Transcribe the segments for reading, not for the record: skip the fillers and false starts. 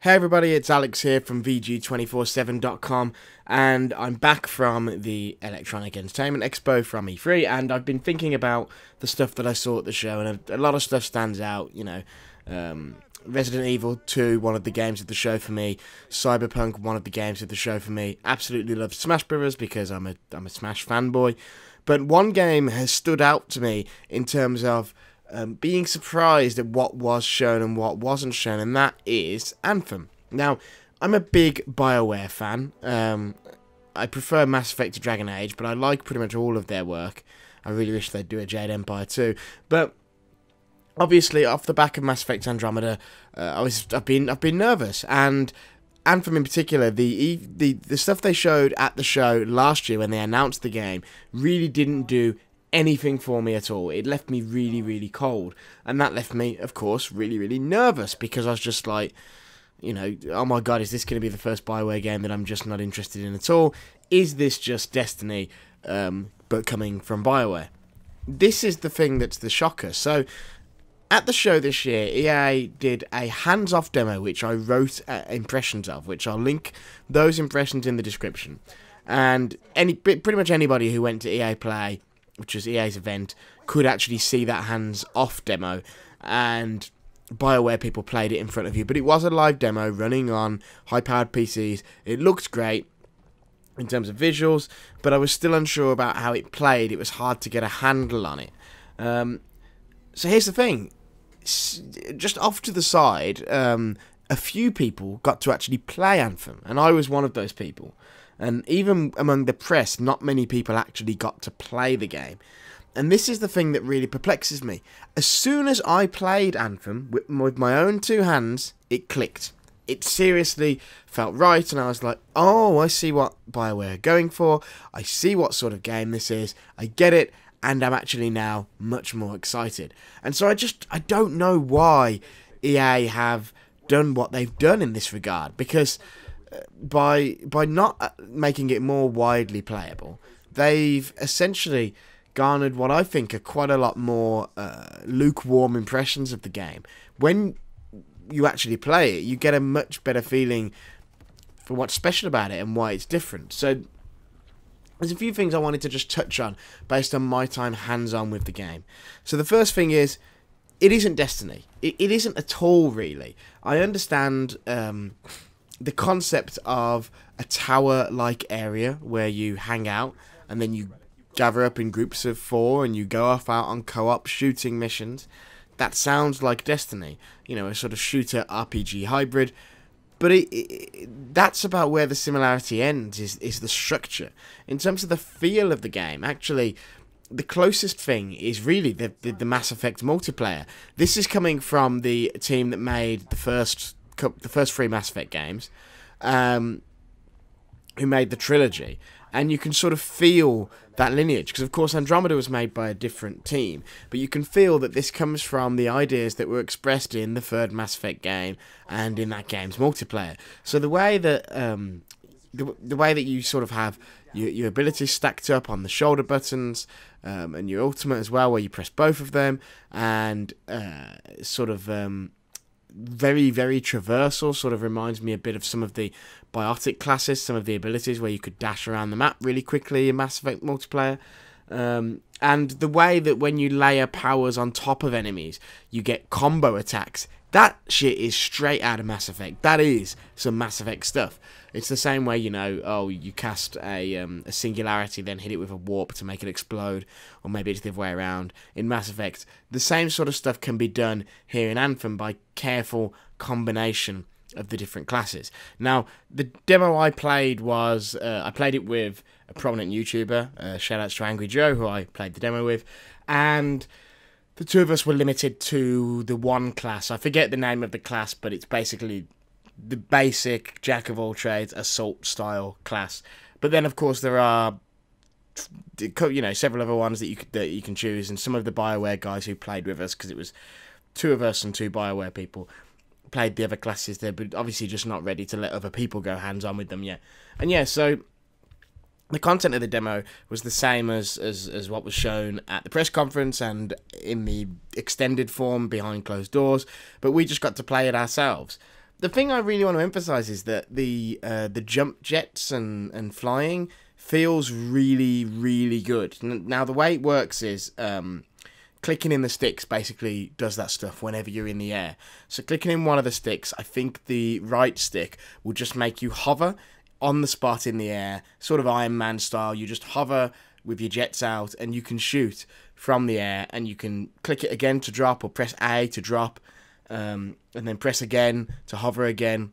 Hey everybody, it's Alex here from VG247.com, and I'm back from the Electronic Entertainment Expo from E3, and I've been thinking about the stuff that I saw at the show, and a lot of stuff stands out, Resident Evil 2, one of the games of the show for me. Cyberpunk, one of the games of the show for me. Absolutely love Smash Brothers because I'm a Smash fanboy. But one game has stood out to me in terms of being surprised at what was shown and what wasn't shown, and that is Anthem. Now, I'm a big BioWare fan. I prefer Mass Effect to Dragon Age, but I like pretty much all of their work. I really wish they'd do a Jade Empire too. But obviously, off the back of Mass Effect Andromeda, I've been nervous, and Anthem in particular, the stuff they showed at the show last year when they announced the game really didn't do anything for me at all. It left me really, really cold, and that left me, of course, really, really nervous because I was just like, oh my god, is this going to be the first BioWare game that I'm just not interested in at all? Is this just Destiny, but coming from BioWare? This is the thing that's the shocker. So, at the show this year, EA did a hands-off demo, which I wrote impressions of, which I'll link those impressions in the description. And pretty much anybody who went to EA Play, which was EA's event, could actually see that hands-off demo, and BioWare people played it in front of you. But it was a live demo running on high-powered PCs. It looked great in terms of visuals, but I was still unsure about how it played. It was hard to get a handle on it. So here's the thing. Just off to the side, a few people got to actually play Anthem, and I was one of those people. And even among the press, not many people actually got to play the game. And this is the thing that really perplexes me. As soon as I played Anthem with my own two hands, it clicked. It seriously felt right, and I was like, oh, I see what BioWare are going for. I see what sort of game this is. I get it, and I'm actually now much more excited. And so I don't know why EA have done what they've done in this regard, because by not making it more widely playable, they've essentially garnered what I think are quite a lot more lukewarm impressions of the game. When you actually play it, you get a much better feeling for what's special about it and why it's different. So there's a few things I wanted to just touch on based on my time hands-on with the game. So the first thing is, it isn't Destiny. It isn't at all, really. I understand the concept of a tower-like area where you hang out and then you gather up in groups of 4 and you go off out on co-op shooting missions. That sounds like Destiny, a sort of shooter RPG hybrid. But that's about where the similarity ends, is the structure. In terms of the feel of the game, actually, the closest thing is really the Mass Effect multiplayer. This is coming from the team that made the first 3 Mass Effect games, who made the trilogy, and you can sort of feel that lineage, because of course Andromeda was made by a different team, but you can feel that this comes from the ideas that were expressed in the 3rd Mass Effect game and in that game's multiplayer. So the way that the way that you sort of have your abilities stacked up on the shoulder buttons, and your ultimate as well, where you press both of them, and very, very traversal, sort of reminds me a bit of some of the biotic classes, some of the abilities where you could dash around the map really quickly in Mass Effect multiplayer. And the way that when you layer powers on top of enemies, you get combo attacks. That shit is straight out of Mass Effect. That is some Mass Effect stuff. It's the same way, you cast a singularity, then hit it with a warp to make it explode, or maybe it's the other way around. In Mass Effect, the same sort of stuff can be done here in Anthem by careful combination of the different classes. Now, the demo I played was, I played it with a prominent YouTuber, shoutouts to Angry Joe, who I played the demo with, and the two of us were limited to the one class. I forget the name of the class, but it's basically the basic jack-of-all-trades assault style class. But then, of course, there are several other ones that you can choose, and some of the BioWare guys who played with us, because it was 2 of us and 2 BioWare people, played the other classes there, but obviously just not ready to let other people go hands-on with them yet. And yeah, so the content of the demo was the same as what was shown at the press conference and in the extended form behind closed doors, but we just got to play it ourselves. the thing I really want to emphasize is that the jump jets and flying feels really, really good. Now, the way it works is clicking in the sticks basically does that stuff whenever you're in the air. So clicking in one of the sticks, I think the right stick will just make you hover on the spot in the air, sort of Iron Man style. You just hover with your jets out and you can shoot from the air, and you can click it again to drop or press A to drop, and then press again to hover again.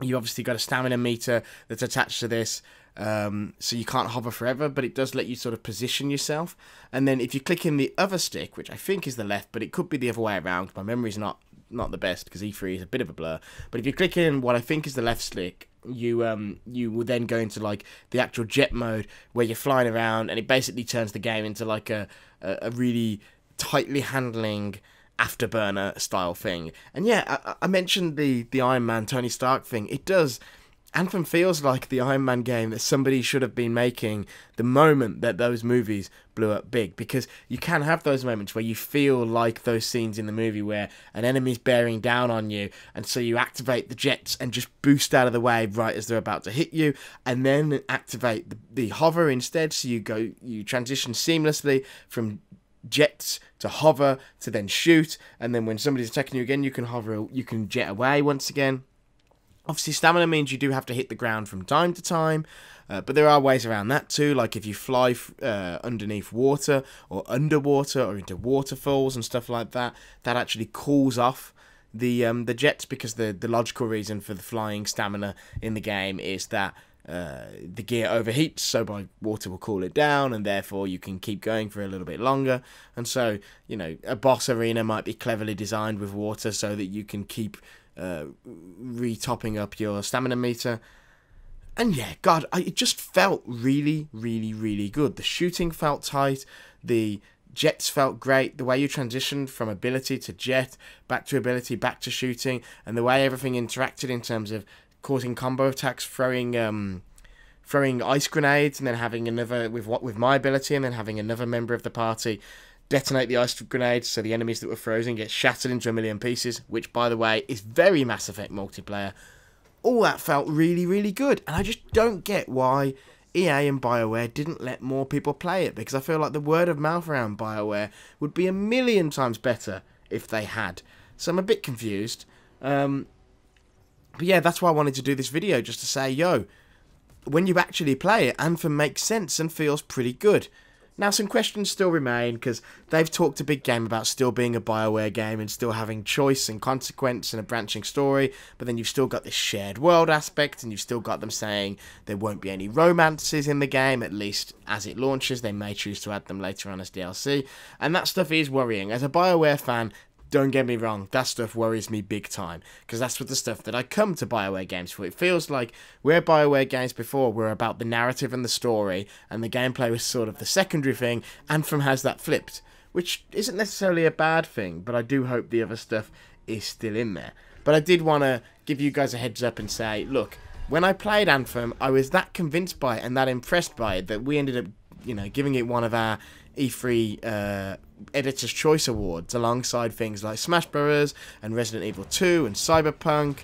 You obviously got a stamina meter that's attached to this, so you can't hover forever, but it does let you sort of position yourself. And then if you click in the other stick, which I think is the left, but it could be the other way around, my memory's not the best because E3 is a bit of a blur, but if you click in what I think is the left stick, you will then go into like the actual jet mode where you're flying around, and it basically turns the game into like a really tightly handling afterburner style thing. And yeah, I mentioned the Iron Man Tony Stark thing. It does. Anthem feels like the Iron Man game that somebody should have been making the moment that those movies blew up big, because you can have those moments where you feel like those scenes in the movie where an enemy's bearing down on you, and so you activate the jets and just boost out of the way right as they're about to hit you, and then activate the hover instead, so you transition seamlessly from jets to hover to then shoot, and then when somebody's attacking you again, you can hover, you can jet away once again. Obviously, stamina means you do have to hit the ground from time to time, but there are ways around that too, like if you fly underneath water or underwater or into waterfalls and stuff like that, that actually cools off the jets, because the logical reason for the flying stamina in the game is that the gear overheats, so by water will cool it down, and therefore you can keep going for a little bit longer. And so, you know, a boss arena might be cleverly designed with water so that you can keep re-topping up your stamina meter. And yeah, God, it just felt really, really, really good. The shooting felt tight, the jets felt great, the way you transitioned from ability to jet, back to ability, back to shooting, and the way everything interacted in terms of causing combo attacks, throwing ice grenades, and then having another with my ability, and then having another member of the party detonate the ice grenades so the enemies that were frozen get shattered into a million pieces, which, by the way, is very Mass Effect multiplayer. All that felt really, really good, and I just don't get why EA and BioWare didn't let more people play it, because I feel like the word of mouth around BioWare would be a million times better if they had. So I'm a bit confused. But yeah, that's why I wanted to do this video, just to say, yo, when you actually play it, Anthem makes sense and feels pretty good. Now, some questions still remain, because they've talked a big game about still being a BioWare game and still having choice and consequence and a branching story, but then you've still got this shared world aspect, and you've still got them saying there won't be any romances in the game, at least as it launches. They may choose to add them later on as DLC, and that stuff is worrying. As a BioWare fan, don't get me wrong, that stuff worries me big time, because that's what the stuff that I come to BioWare games for. It feels like where BioWare games before were about the narrative and the story, and the gameplay was sort of the secondary thing, Anthem has that flipped, which isn't necessarily a bad thing, but I do hope the other stuff is still in there. But I did want to give you guys a heads up and say, look, when I played Anthem, I was that convinced by it and that impressed by it that we ended up, you know, giving it one of our E3 Editor's Choice Awards alongside things like Smash Bros. And Resident Evil 2 and Cyberpunk.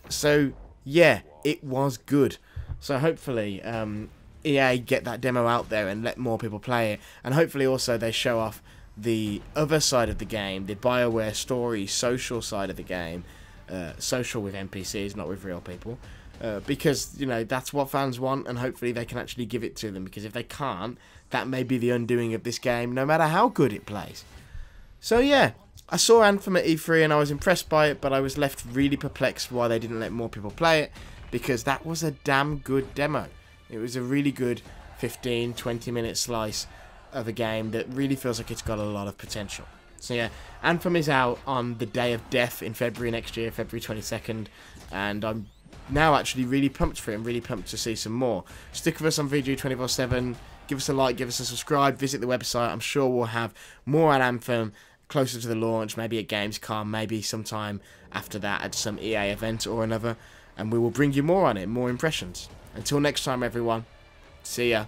So yeah, it was good. So hopefully EA get that demo out there and let more people play it, and hopefully also they show off the other side of the game, the BioWare story social side of the game, social with NPCs, not with real people. Because, you know, that's what fans want, and hopefully they can actually give it to them, because if they can't, that may be the undoing of this game, no matter how good it plays. So yeah, I saw Anthem at E3 and I was impressed by it, but I was left really perplexed why they didn't let more people play it, because that was a damn good demo. It was a really good 15-20 minute slice of a game that really feels like it's got a lot of potential. So yeah, Anthem is out on the day of death in February next year, February 22nd, and I'm now actually really pumped for it. I'm really pumped to see some more. Stick with us on VG247, give us a like, give us a subscribe, visit the website. I'm sure we'll have more on Anthem closer to the launch, maybe at Gamescom, maybe sometime after that at some EA event or another, and we will bring you more on it, more impressions. Until next time, everyone, see ya.